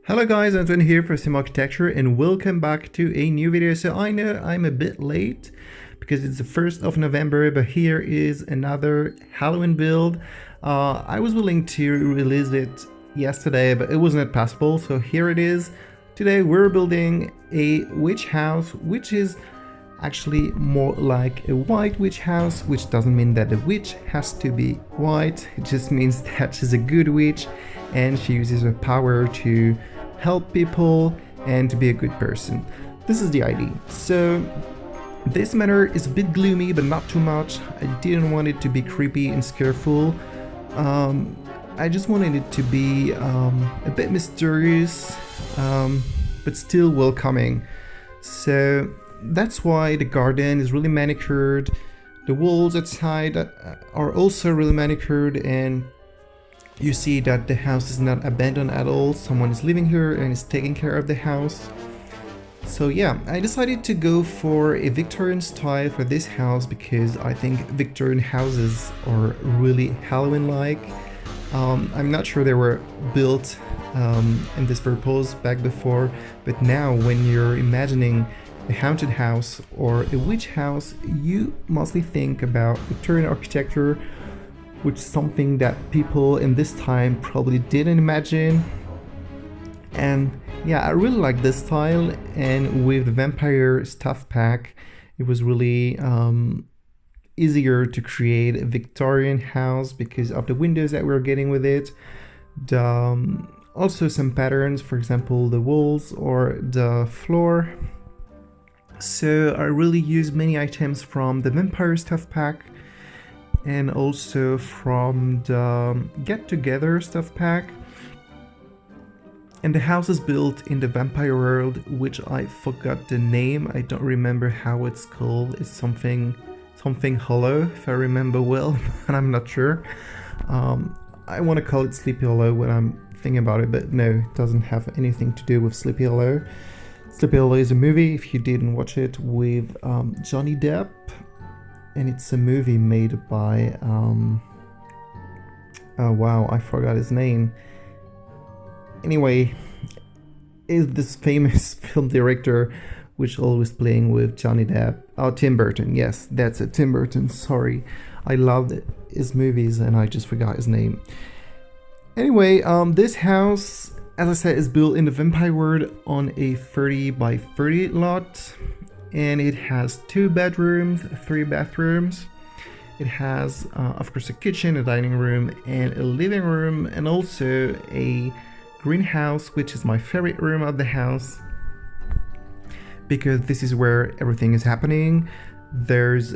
Hello guys, Antoine here for Simarchitecture and welcome back to a new video. So I know I'm a bit late because it's the 1st of November, but here is another Halloween build. I was willing to release it yesterday, but it was not possible, so here it is. Today we're building a witch house, which is actually more like a white witch house, which doesn't mean that the witch has to be white. It just means that she's a good witch and she uses her power to help people and to be a good person. This is the idea. So this manor is a bit gloomy, but not too much. I didn't want it to be creepy and scareful. I just wanted it to be a bit mysterious, but still welcoming. So that's why the garden is really manicured. The walls outside are also really manicured, and you see that the house is not abandoned at all. Someone is living here and is taking care of the house. So yeah, I decided to go for a Victorian style for this house because I think Victorian houses are really Halloween-like. I'm not sure they were built in this purpose back before, but now when you're imagining a haunted house or a witch house, you mostly think about Victorian architecture, which is something that people in this time probably didn't imagine. And yeah, I really like this style, and with the vampire stuff pack it was really easier to create a Victorian house because of the windows that we're getting with it. Also some patterns, for example the walls or the floor. So I really use many items from the vampire stuff pack and also from the Get Together stuff pack. And the house is built in the vampire world, which I forgot the name. I don't remember how it's called. It's something Hollow, if I remember well, and I'm not sure. I want to call it Sleepy Hollow when I'm thinking about it, but no, it doesn't have anything to do with Sleepy Hollow. Sleepy Hollow is a movie, if you didn't watch it, with Johnny Depp. And it's a movie made by, oh wow, I forgot his name. Anyway, is this famous film director which always playing with Johnny Depp. Oh, Tim Burton, yes, that's it, Tim Burton, sorry. I loved his movies and I just forgot his name. Anyway, this house, as I said, is built in the vampire world on a 30 by 30 lot. And it has 2 bedrooms, 3 bathrooms. It has, of course, a kitchen, a dining room, and a living room, and also a greenhouse, which is my favorite room of the house because this is where everything is happening. There's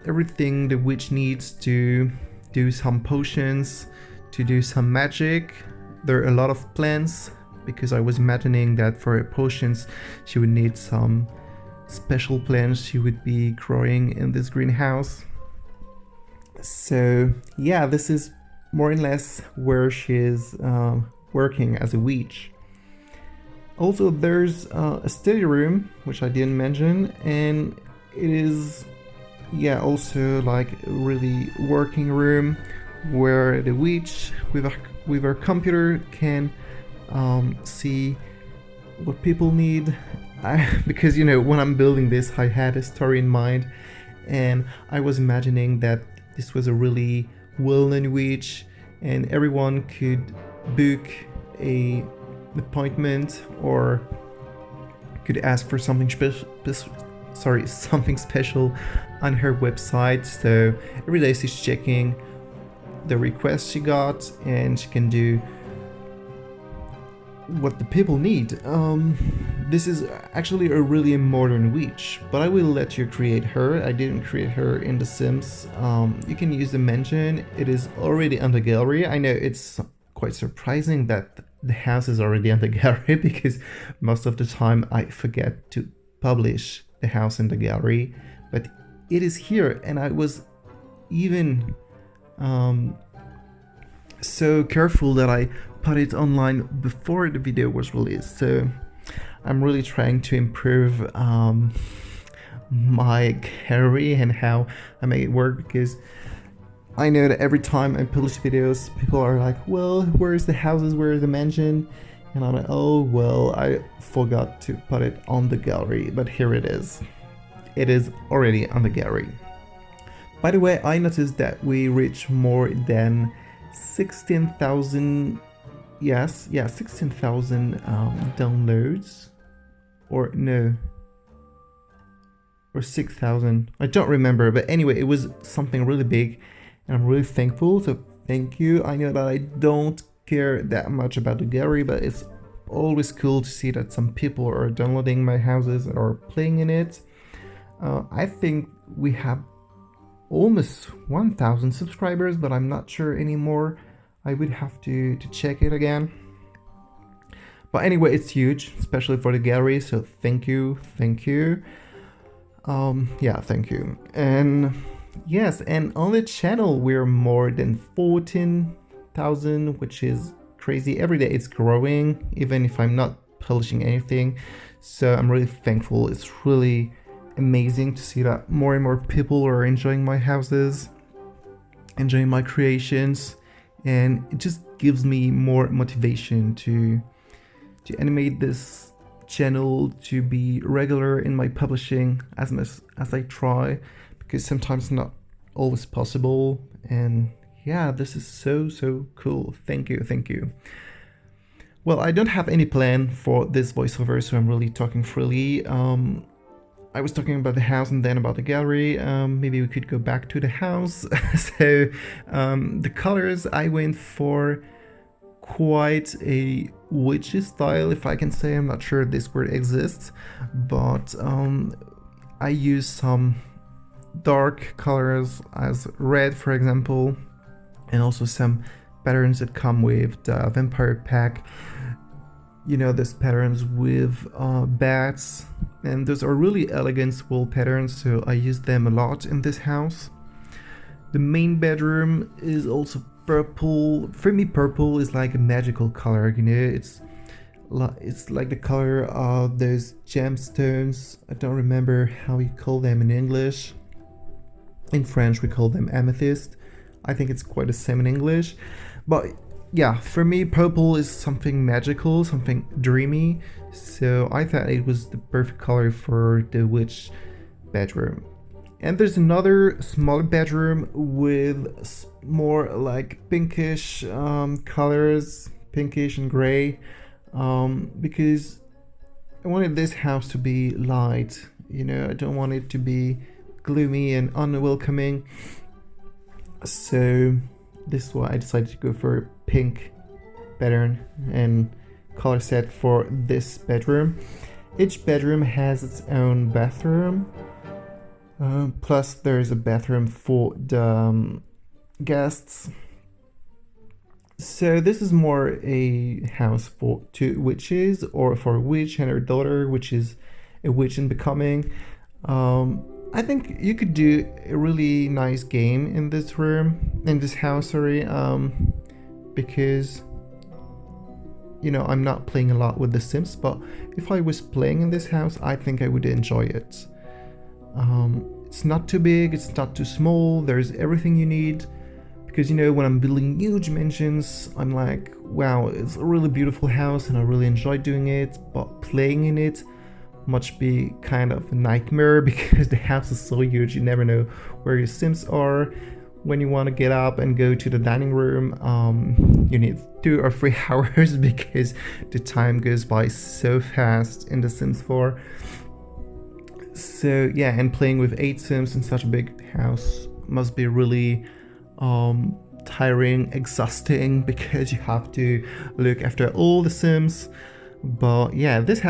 everything the witch needs to do some potions, to do some magic. There are a lot of plants because I was imagining that for potions she would need some special plants she would be growing in this greenhouse. So yeah, this is more or less where she's working as a witch. Also there's a study room, which I didn't mention, and it is also like a really working room where the witch with her computer can see what people need. Because when I'm building this I had a story in mind, and I was imagining that this was a really well-known witch and everyone could book an appointment or could ask for something something special on her website. So every day she's checking the requests she got and she can do what the people need. This is actually a really modern witch, but I will let you create her. I didn't create her in The Sims. You can use the mention. It is already on the gallery. I know it's quite surprising that the house is already on the gallery because most of the time I forget to publish the house in the gallery, but it is here, and I was even so careful that I put it online before the video was released. So I'm really trying to improve my gallery and how I make it work, because I know that every time I publish videos people are like, well, where's the houses, where's the mansion? And I'm like, oh well, I forgot to put it on the gallery, but here it is. It is already on the gallery. By the way, I noticed that we reached more than 16,000, 16,000 downloads, or no, or 6,000, I don't remember, but anyway, it was something really big, and I'm really thankful, so thank you. I know that I don't care that much about the gallery, but it's always cool to see that some people are downloading my houses or playing in it. I think we have almost 1,000 subscribers, but I'm not sure anymore. I would have to check it again. But anyway, it's huge, especially for the gallery, so thank you. Yeah, thank you. And yes, and on the channel we're more than 14,000, which is crazy. Every day it's growing, even if I'm not publishing anything. So I'm really thankful. It's really amazing to see that more and more people are enjoying my houses, enjoying my creations, and it just gives me more motivation to animate this channel, to be regular in my publishing as much as I try, because sometimes it's not always possible. And yeah, this is so cool. Thank you. Well, I don't have any plan for this voiceover, so I'm really talking freely. I was talking about the house and then about the gallery. Maybe we could go back to the house. So the colors, I went for quite a witchy style, if I can say. I'm not sure if this word exists, but I used some dark colors as red, for example, and also some patterns that come with the vampire pack. You know, those patterns with bats, and those are really elegant wool patterns, so I use them a lot in this house. The main bedroom is also purple. For me, purple is like a magical color, you know. It's like the color of those gemstones. I don't remember how you call them in English. In French we call them amethyst. I think it's quite the same in English, but yeah, for me purple is something magical, something dreamy, so I thought it was the perfect color for the witch bedroom. And there's another smaller bedroom with more like pinkish colors, pinkish and gray, because I wanted this house to be light, you know. I don't want it to be gloomy and unwelcoming, so this is why I decided to go for a pink pattern and color set for this bedroom. Each bedroom has its own bathroom, plus there's a bathroom for the guests. So this is more a house for two witches, or for a witch and her daughter, which is a witch in becoming. I think you could do a really nice game in this house, because, you know, I'm not playing a lot with The Sims, but if I was playing in this house, I think I would enjoy it. It's not too big, it's not too small, there's everything you need, because, you know, when I'm building huge mansions, I'm like, wow, it's a really beautiful house and I really enjoy doing it, but playing in it must be kind of a nightmare, because the house is so huge, you never know where your Sims are. When you want to get up and go to the dining room, you need 2 or 3 hours, because the time goes by so fast in The Sims 4. So yeah, and playing with 8 Sims in such a big house must be really tiring, exhausting, because you have to look after all the Sims. But yeah, this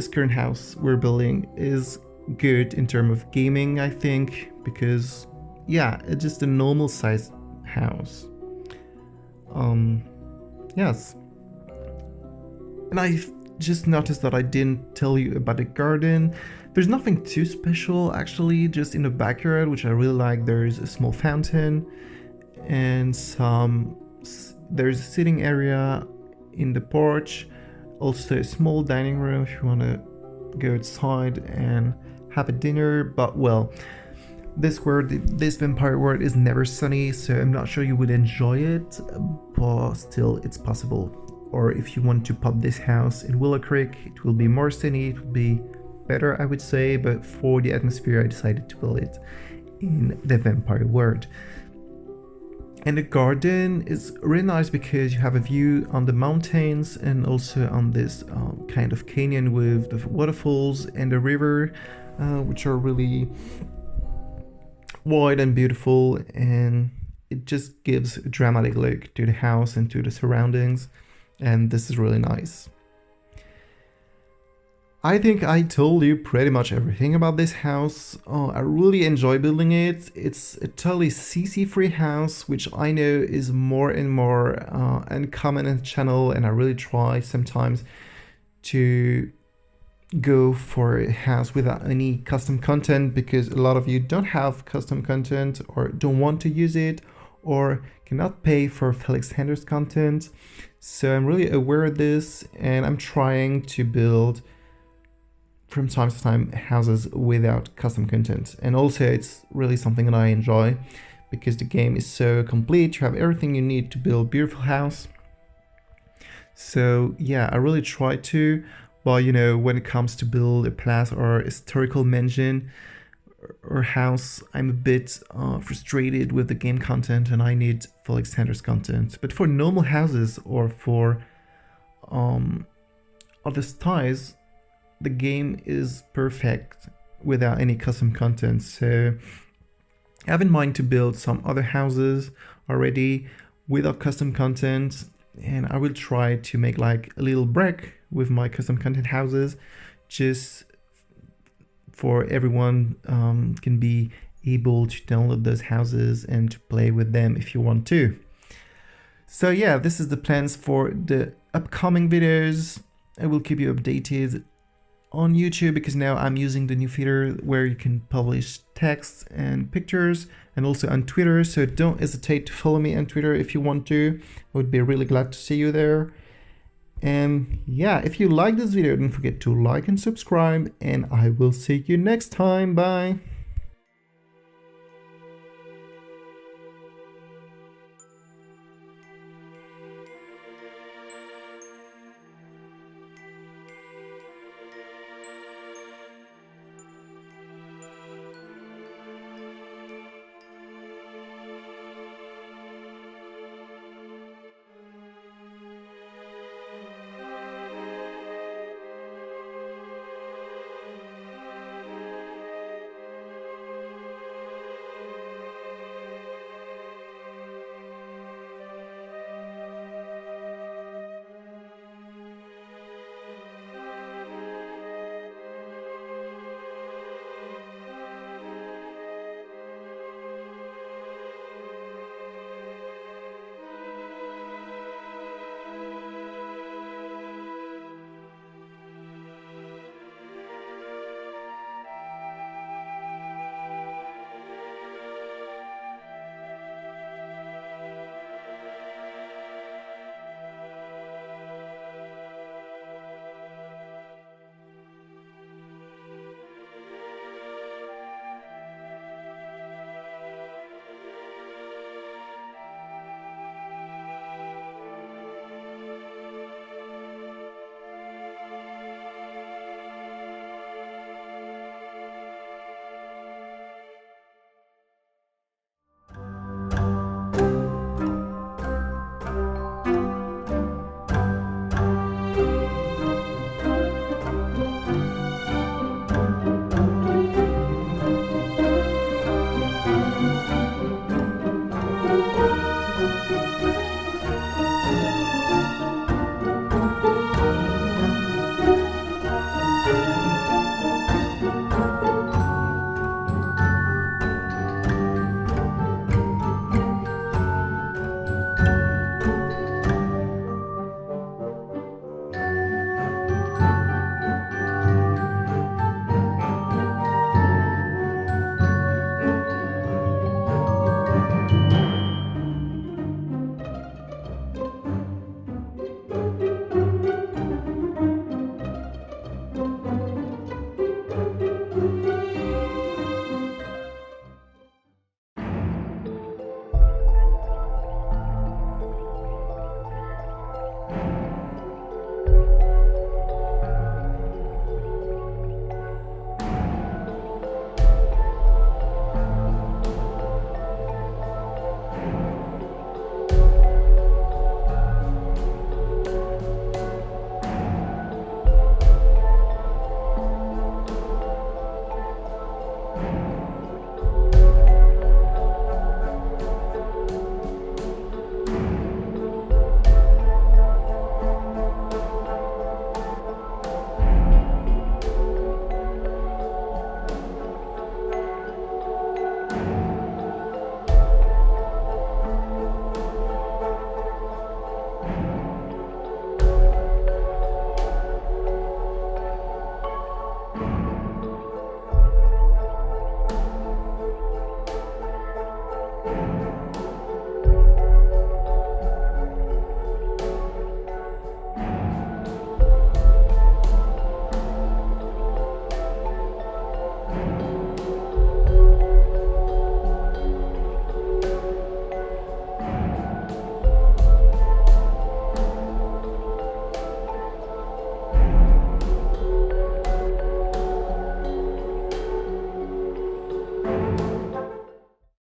current house we're building is good in terms of gaming, I think, because yeah, it's just a normal sized house. Yes. And I just noticed that I didn't tell you about the garden. There's nothing too special, actually, just in the backyard, which I really like. There's a small fountain and there's a sitting area in the porch, also a small dining room if you want to go outside and have a dinner. But well, this vampire world is never sunny, so I'm not sure you would enjoy it, but still it's possible. or if you want to pop this house in Willow Creek, it will be more sunny, it will be better, I would say, but for the atmosphere I decided to build it in the vampire world. And the garden is really nice because you have a view on the mountains and also on this kind of canyon with the waterfalls and the river, which are really wide and beautiful, and it just gives a dramatic look to the house and to the surroundings, and this is really nice. I think I told you pretty much everything about this house. I really enjoy building it. It's a totally CC-free house, which I know is more and more uncommon in the channel, and I really try sometimes to go for a house without any custom content, because a lot of you don't have custom content or don't want to use it or cannot pay for Felix Hender's content. So I'm really aware of this, and I'm trying to build from time to time houses without custom content. And also it's really something that I enjoy because the game is so complete. You have everything you need to build a beautiful house. So yeah, I really try to, but you know, when it comes to build a palace or historical mansion or house, I'm a bit frustrated with the game content and I need full extenders content. But for normal houses or for other styles, the game is perfect without any custom content. So I have in mind to build some other houses already without custom content, and I will try to make like a little break with my custom content houses, just for everyone can be able to download those houses and to play with them if you want to. So yeah, this is the plans for the upcoming videos. I will keep you updated on YouTube, because now I'm using the new feature where you can publish texts and pictures, and also on Twitter. So don't hesitate to follow me on Twitter if you want to. I would be really glad to see you there. And yeah, if you like this video, don't forget to like and subscribe, and I will see you next time. Bye.